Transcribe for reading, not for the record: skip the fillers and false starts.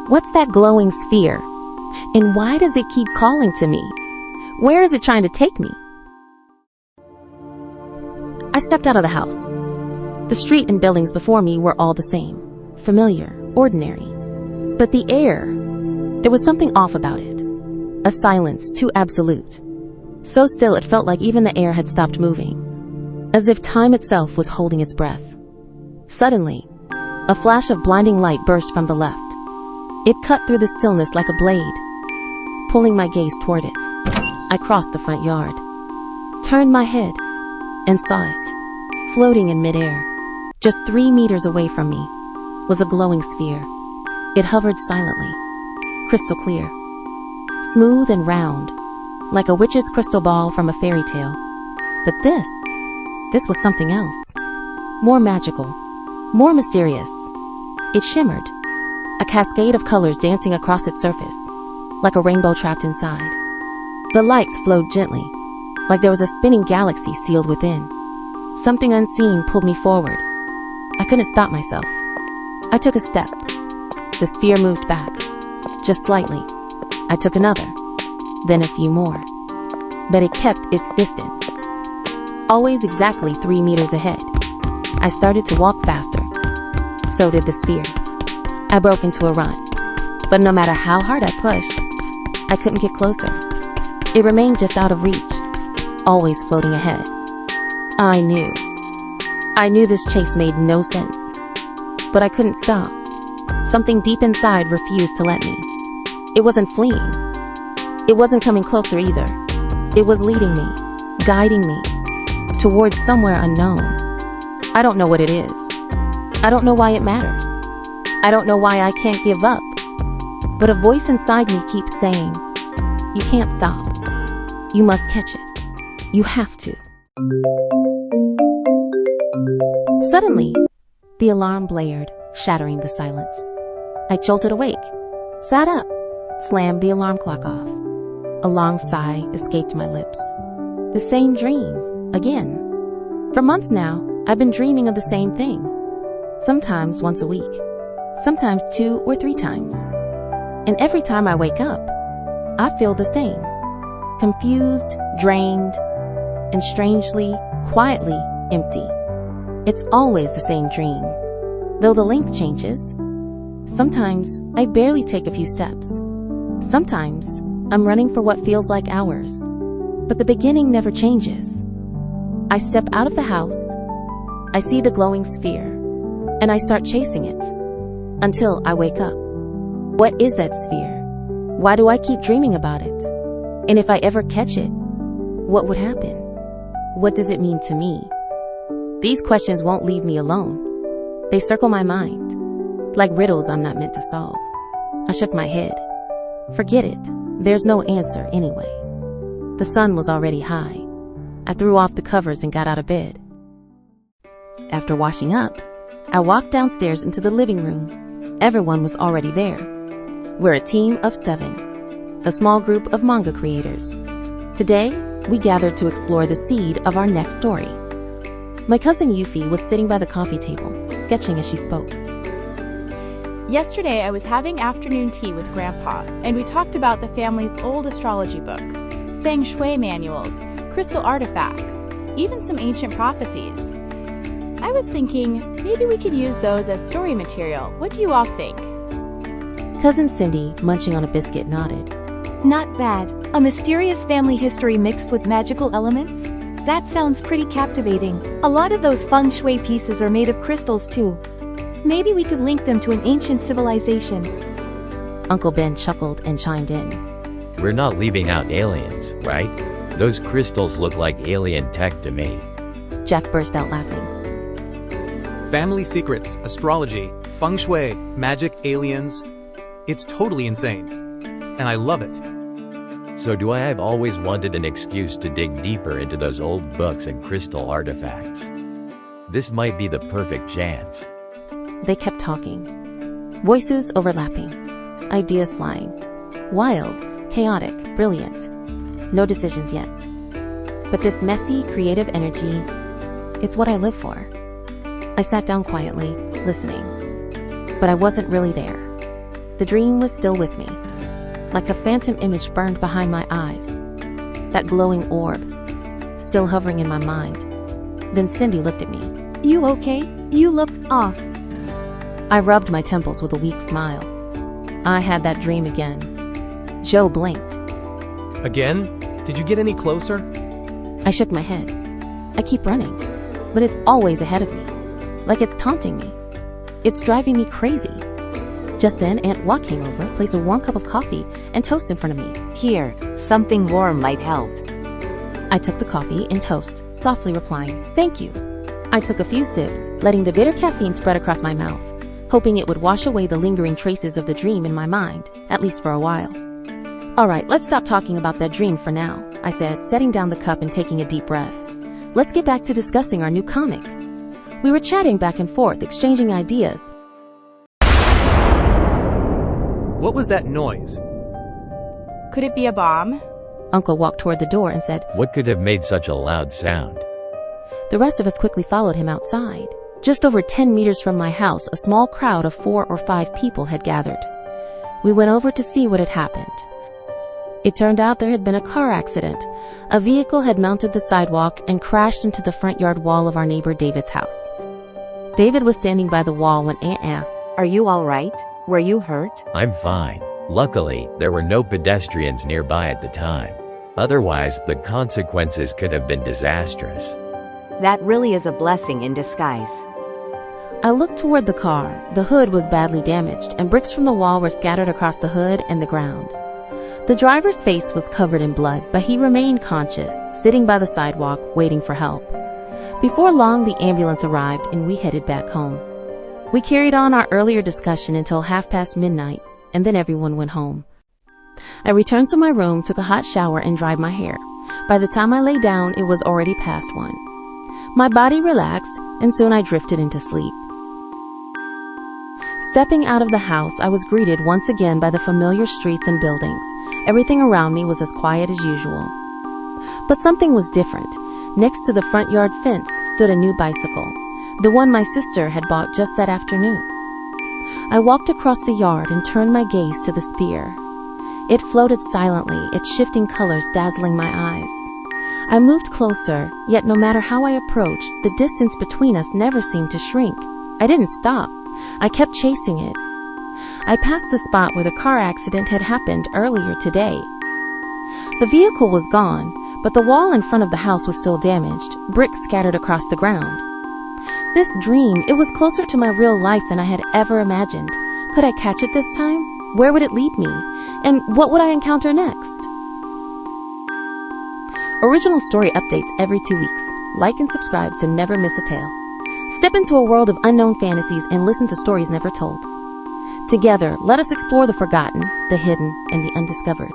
What's that glowing sphere? And why does it keep calling to me? Where is it trying to take me? I stepped out of the house. The street and buildings before me were all the same, familiar, ordinary. But the air, there was something off about it. A silence too absolute. So still it felt like even the air had stopped moving, as if time itself was holding its breath. Suddenly, a flash of blinding light burst from the left. It cut through the stillness like a blade, pulling my gaze toward it. I crossed the front yard, turned my head, and saw it, floating in midair. Just 3 meters away from me was a glowing sphere. It hovered silently, crystal clear, smooth and round, like a witch's crystal ball from a fairy tale. But this was something else. More magical, more mysterious. It shimmered, a cascade of colors dancing across its surface, like a rainbow trapped inside. The lights flowed gently, like there was a spinning galaxy sealed within. Something unseen pulled me forward. I couldn't stop myself. I took a step. The sphere moved back, just slightly. I took another, then a few more. But it kept its distance, always exactly 3 meters ahead. I started to walk faster. So did the sphere. I broke into a run. But no matter how hard I pushed, I couldn't get closer. It remained just out of reach, always floating ahead. I knew this chase made no sense. But I couldn't stop. Something deep inside refused to let me. It wasn't fleeing. It wasn't coming closer either. It was leading me, guiding me, towards somewhere unknown. I don't know what it is. I don't know why it matters. I don't know why I can't give up. But a voice inside me keeps saying, you can't stop. You must catch it. You have to. Suddenly, the alarm blared, shattering the silence. I jolted awake, sat up, slammed the alarm clock off. A long sigh escaped my lips. The same dream, again. For months now, I've been dreaming of the same thing. Sometimes once a week, sometimes 2 or 3 times. And every time I wake up, I feel the same. Confused, drained, and strangely, quietly empty. It's always the same dream, though the length changes. Sometimes I barely take a few steps. Sometimes I'm running for what feels like hours. But the beginning never changes. I step out of the house, I see the glowing sphere, and I start chasing it until I wake up. What is that sphere? Why do I keep dreaming about it? And if I ever catch it, what would happen? What does it mean to me? These questions won't leave me alone. They circle my mind, like riddles I'm not meant to solve. I shook my head. Forget it. There's no answer anyway. The sun was already high. I threw off the covers and got out of bed. After washing up, I walked downstairs into the living room. Everyone was already there. We're a team of 7, a small group of manga creators. Today, we gathered to explore the seed of our next story. My cousin Yuffie was sitting by the coffee table, sketching as she spoke. Yesterday, I was having afternoon tea with Grandpa, and we talked about the family's old astrology books, feng shui manuals, crystal artifacts, even some ancient prophecies. I was thinking, maybe we could use those as story material. What do you all think? Cousin Cindy, munching on a biscuit, nodded. Not bad. A mysterious family history mixed with magical elements? That sounds pretty captivating. A lot of those feng shui pieces are made of crystals too. Maybe we could link them to an ancient civilization. Uncle Ben chuckled and chimed in. We're not leaving out aliens, right? Those crystals look like alien tech to me. Jack burst out laughing. Family secrets, astrology, feng shui, magic, aliens. It's totally insane. And I love it. So do I have always wanted an excuse to dig deeper into those old books and crystal artifacts. This might be the perfect chance. They kept talking. Voices overlapping. Ideas flying. Wild, chaotic, brilliant. No decisions yet. But this messy, creative energy, it's what I live for. I sat down quietly, listening. But I wasn't really there. the dream was still with me. Like a phantom image burned behind my eyes. That glowing orb, still hovering in my mind. Then Cindy looked at me. You okay? You look off. I rubbed my temples with a weak smile. I had that dream again. Joe blinked. Again? Did you get any closer? I shook my head. I keep running, but it's always ahead of me. Like it's taunting me. It's driving me crazy. Just then, Aunt Wa came over, placed a warm cup of coffee and toast in front of me. Here, something warm might help. I took the coffee and toast, softly replying, "Thank you." I took a few sips, letting the bitter caffeine spread across my mouth, hoping it would wash away the lingering traces of the dream in my mind, at least for a while. "All right, let's stop talking about that dream for now," I said, setting down the cup and taking a deep breath. "Let's get back to discussing our new comic." We were chatting back and forth, exchanging ideas. What was that noise? Could it be a bomb? Uncle walked toward the door and said, What could have made such a loud sound? The rest of us quickly followed him outside. Just over 10 meters from my house, a small crowd of 4 or 5 people had gathered. We went over to see what had happened. It turned out there had been a car accident. A vehicle had mounted the sidewalk and crashed into the front yard wall of our neighbor David's house. David was standing by the wall when Aunt asked, Are you all right? Were you hurt? I'm fine. Luckily, there were no pedestrians nearby at the time. Otherwise, the consequences could have been disastrous. That really is a blessing in disguise. I looked toward the car. The hood was badly damaged, and bricks from the wall were scattered across the hood and the ground. The driver's face was covered in blood, but he remained conscious, sitting by the sidewalk, waiting for help. Before long, the ambulance arrived, and we headed back home. We carried on our earlier discussion until midnight, and then everyone went home. I returned to my room, took a hot shower, and dried my hair. By the time I lay down, it was already past 1. My body relaxed, and soon I drifted into sleep. Stepping out of the house, I was greeted once again by the familiar streets and buildings. Everything around me was as quiet as usual. But something was different. Next to the front yard fence stood a new bicycle, the one my sister had bought just that afternoon. I walked across the yard and turned my gaze to the spear. It floated silently, its shifting colors dazzling my eyes. I moved closer, yet no matter how I approached, the distance between us never seemed to shrink. I didn't stop. I kept chasing it. I passed the spot where the car accident had happened earlier today. The vehicle was gone, but the wall in front of the house was still damaged, bricks scattered across the ground. This dream, it was closer to my real life than I had ever imagined. Could I catch it this time? Where would it lead me? And what would I encounter next? Original story updates every 2 weeks. Like and subscribe to never miss a tale. Step into a world of unknown fantasies and listen to stories never told. Together, let us explore the forgotten, the hidden, and the undiscovered.